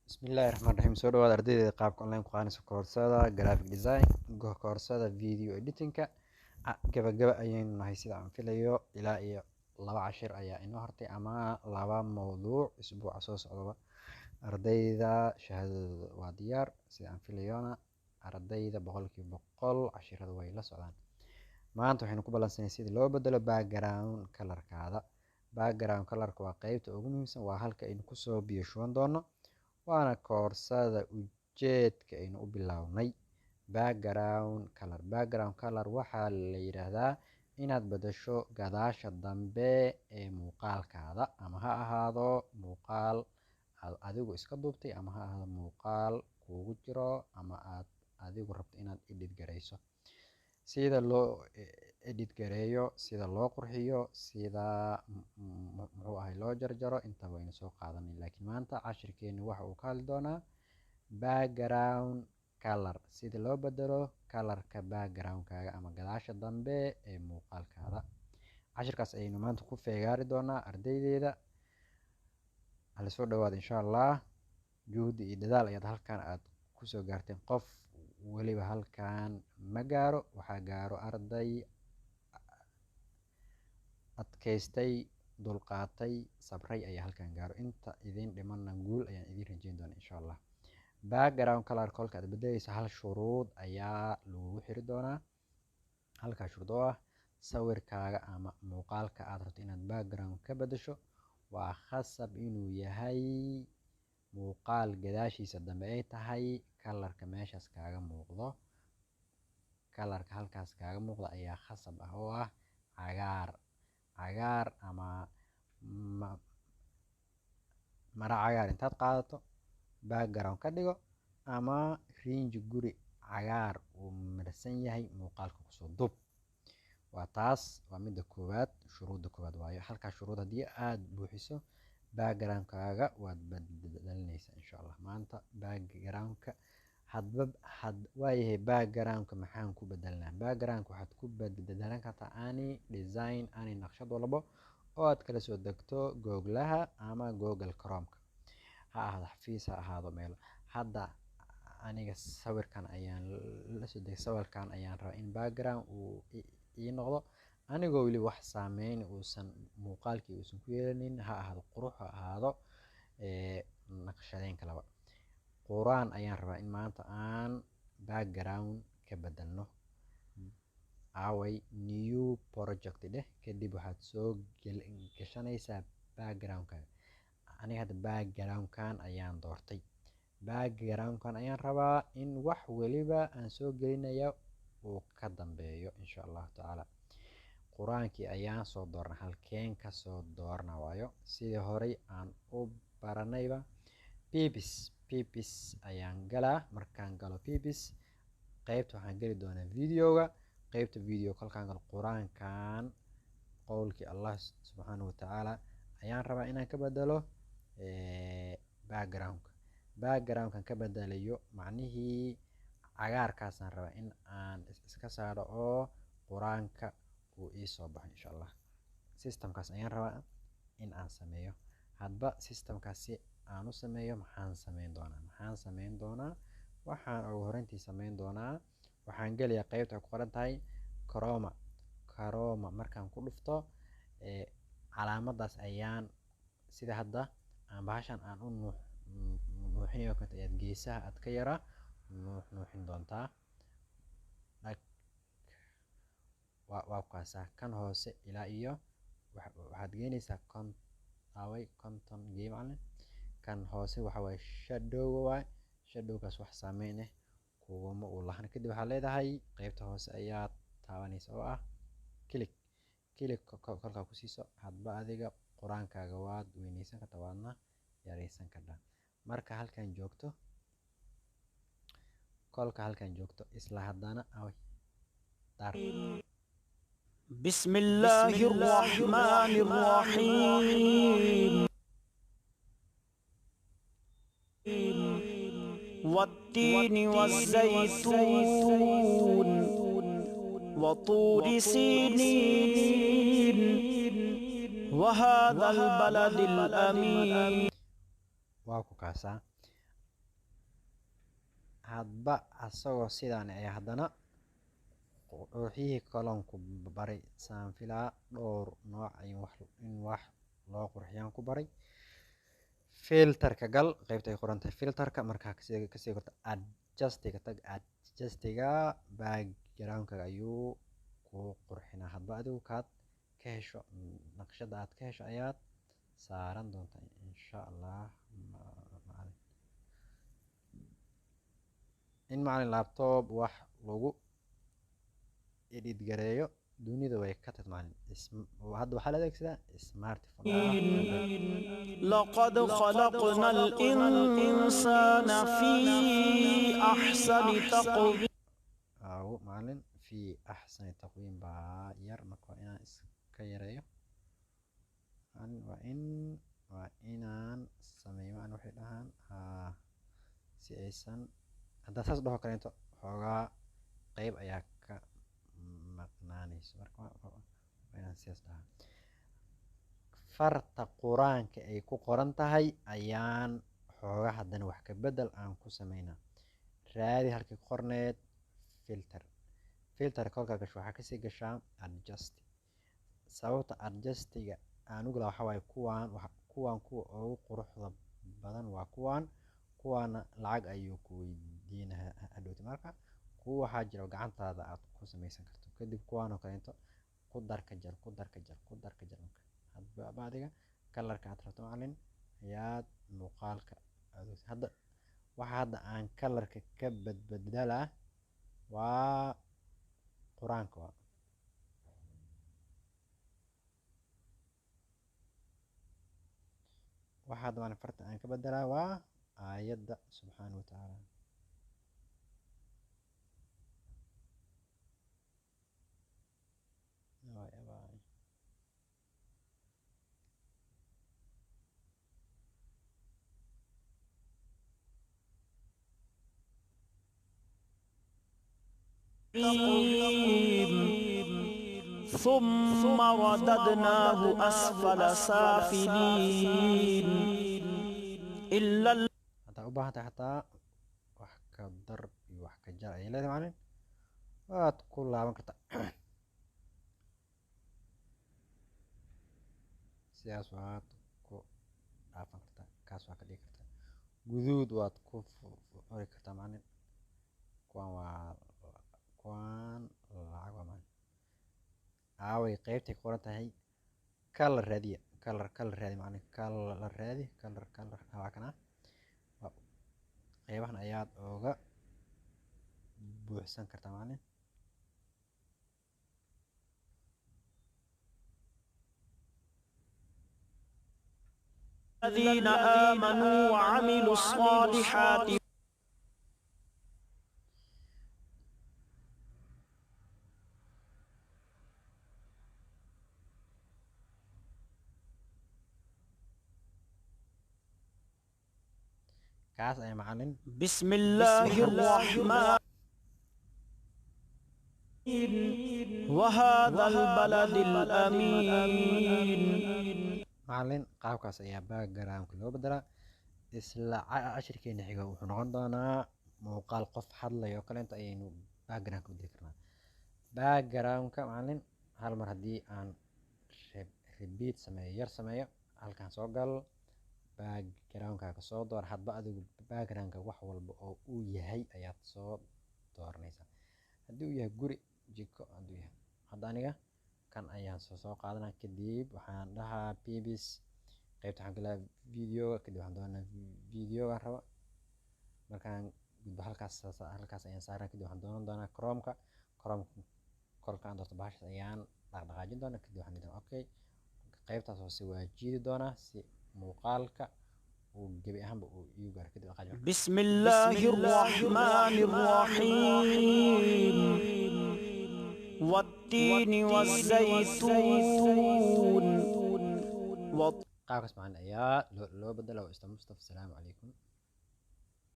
Bismillaahi Raxmaani Raxiim. Soo dhawaada ardayda qaabka online ku qaadaysa koorsada graphic design, koorsada video editing-ka. Gabagaba ayaynu nahay sida aan filayo, ilaa iyo 2 cashir ayaa inoo hartay ama 2 mawduuc isbuuca soo socdaba. Ardayda shahaadadooda waa diyaar sida aan filayona ardayda 100% cashirada way la socdaan. Maanta waxaynu ku balansanay sidii loo bedelo background color-kaada. Background color-ka waa qaybta ugu muhiimsan, waa halka aynu kusoo biyo shuban doono, waana koorsada ujeedka aynu u bilownay. Background color waxaa la yiraahdaa inaad bedesho gadaasha dambe ee muuqaalkaada, ama ha ahaado muuqaal aad adigu iska duubtay, ama ha ahaado muuqaal kuugu jiro ama aad adigu rabto inaad edit gareyso. Sida loo edit gareeyo, sida loo qurxiyo, sida loo jarjaro intaba waynu soo qaadanay. Laakiin maanta cashirkeenu waxa uu ka hadli doonaa background color, sida loo bedelo color-ka background-kaaga ama gadaasha dambe ee muuqaalkaada. Cashirkaas ayaynu maanta ku feegaari doonaa ardaydeeda. Hala soo dhawaada insha Allah. Juhdi iyo dadaal ayaad halkan aad kusoo gaarteen. Qof waliba halkan ma gaaro, waxaa gaaro arday adkaystay, dulqaatay, sabray ayaa halkan gaaro. Inta idin dhimanna guul ayaan idin rajayn doonaa insha Allah. Background color kolka aad bedelayso, hal shuruud ayaa lagu xiri doonaa. Halkaa shuruud oo ah sawirkaaga ama muuqaalka aad rabto inaad background ka bedesho waa khasab inuu yahay muuqaal gadaashiisa dambe ay tahay color-ka meeshaas kaaga muuqdo. Color-ka halkaas kaaga muuqda ayaa khasab ah oo ah cagaar ama mara cagaar intaad qaadato background ka dhigo, ama rinji guri cagaar uu marsan yahay muuqaalka kusoo duub. Waa taas, waa midda koowaad, shuruudda koowaad waayo. Halkaa shuruud haddii aad buuxiso, background-kaaga waad bedelanaysaa insha Allah. Maanta background-ka waayahay background-ka maxaan ku bedelnaa? Background-ka waxaad ku bedelan kartaa any design, any naqshad walbo oo aad kala soo degto Google-ha ama Google Chrome-ka. Ha ahaado xafiis, ha ahaado meel. Hadda aniga sawirkan ayaan la soo degay, sawirkan ayaan rabaa in background uu ii noqdo, anigoo weli wax saameyn muuqaalkii uusan ku yeelanin. Ha ahaado qurux, ha ahaado naqshadeyn kalaba. Quraan ayaan rabaa in maanta aan background ka bedelno. Away new project dheh, kadib waxaad soo gashanaysaa background-kaaga. Aniga hadda background-kan ayaan doortay. Background-kan ayaan rabaa in wax waliba aan soo gelinayo uu ka dambeeyo insha Allah taala. Quraankii ayaan soo doornay, halkeen ka soo doorna waayo sidii horey aan u baranayba. Pipis ayaan galaa. Markaan galo pipis, qaybta waxaan geli doonaa videoga. qaybta video kolkaan galo quraankan qowlkii Allah subhanahu wa ta'ala ayaan rabaa inaan ka bedelo background-kan ka bedelayo macnihii cagaarkaasaan rabaa in aan iska saaro oo quraanka uu ii soo baxo insha Allah. Systemkaas ayaan rabaa in aan sameeyo. Hadba systemkaasi aan u sameeyo maxaan sameyn doonaa? Waxaan ugu horreyntii sameyn doonaa, waxaan geliyaa qaybta ku qoran tahay Chroma. Markaan ku dhufto calaamaddaas ayaan sida hadda aan bahashan aan u nuuxinayo kanta ayaad geesaha aad ka yara nuuxin doontaa. waa kaasa kan hoose ilaa iyo waxaad geynaysaa conton game macallin. Kan hoose waxa waaye shadow waaye. Shadowgaas wax saameyn ah kuuguma uu lahan. Kadib waxaad leedahay qaybta hoose ayaad taabanaysa oo ah click kolkaa ku siiso. Hadba adiga quraankaaga waad weynaysan kartaa, waadna yaraysan kartaa. Marka halkan joogto isla haddana بسم الله الرحمن الرحيم والتين والزيتون وطور سينين وهذا البلد الأمين. waa ku kaasaa hadba asagoo sidaan ayaa haddana wixii kaloon ku baray saan filaa dhowr nooc in wax loo qurxiyaan ku baray. filterka gal qaybta ay qoran tahay filterka, markaa kasii korta adjustiga tag. adjustiga backgroundka ayuu ku qurxinaa hadba adigu kaad ka hesho naqshada aad ka hesho ayaad saaran doontaa insha allah. in macalin laptop wax lagu edit gareeyo dunida way ka tag macalin. hadda waxaa la adeegsadaa smartphone. لقد خلقنا الإنسان في أحسن تقويم. macalin في أحسن تقويم baa yar marka waa inaan iska yareeyo. waa inaan sameeyo macalin waxay dhahaan si aysan haddaa saas dhaho kaleento xoogaa qayb ayaa ka maqnaanayso. marka waa inaan sidaas dhahaa. farta quraanka ay ku qoran tahay ayaan xoogaa haddana wax ka bedel aan ku sameynaa. raadi halkii qorneed filter kolkaa gasho waxaa kasii gashaa adjust. sababta adjustiga aan ugula waxaa waaye kuwaan kuwa ugu quruxda badan waa kuwaana lacag ayuu ku weydiinaa hadhowti. marka kuwa waxaa jira gacantaada aad ku samaysan karto. kadib kuwaanoo kaleento ku dar ka jar hadba adiga kalarka aad rabto macalin ayaad muuqaalka hadda aan kalarka ka badbedalaa waa quraanka. waxa hadda macalin farta aan ka bedelaa waa aayadda subxaana wa tacaala. ثم رددناه أسفل سافلين إلا haddaa u baahan tahay xataa wax ka dar iyo wax ka jar ayay leedahay macalin waad ku laaban kartaa. sidaas waad ku dhaafan kartaa. kaas waa ka dhigi kartaa guduud waad ku qori kartaa macalin. kuwaan lacag waa macalin. aaway qaybtay ku qoran tahay kalar raadiya kalar raadi macalin. kalar raadi waa kana qaybahan ayaad ooga buuxsan kartaa macalin. الذين آمنوا وعملوا الصالحات kaas ay macalin. بسم الله الرحمن وهذا البلد الأمين. macalin qaabkaas ayaa backgroundka loo bedelaa. isla cashirkeena xiga wuxuu noqon doonaa muuqaal qof hadlayo kaleento ayaynu backgroundka bedeli karnaa. backgroundka macalin hal mar haddii aan repeat sameeyo halkaan soo gal backgroundkaaga soo door. hadba adigu backgroundka wax walba oo uu yahay ayaad soo dooranaysaa. haddii uu yahay guri jiko hadduu yahay hadda aniga kan ayaan soo qaadanaa. kadib waxaan dhahaa bbs qaybta waxaan galaa videoga. kadib waxaan doonaa videoga raba markaan gudbo halkaas ayaan saaran. kadib waxaan doonan doonaa chromeka kolkaan doorto bahashas ayaan dhaqdhaqaajin doonaa. kadib waxaan dhihi okay qaybtaas hoose waa jiidi doonaa si muuqaalka uu gebi ahaanba uu igu gaaro. kadib بسم الله الرحمن الرحيم والتين والزيتون qaabkaas macalin ayaa loo bedela. waa Ustaad Mustafa. asalaamu calaykum.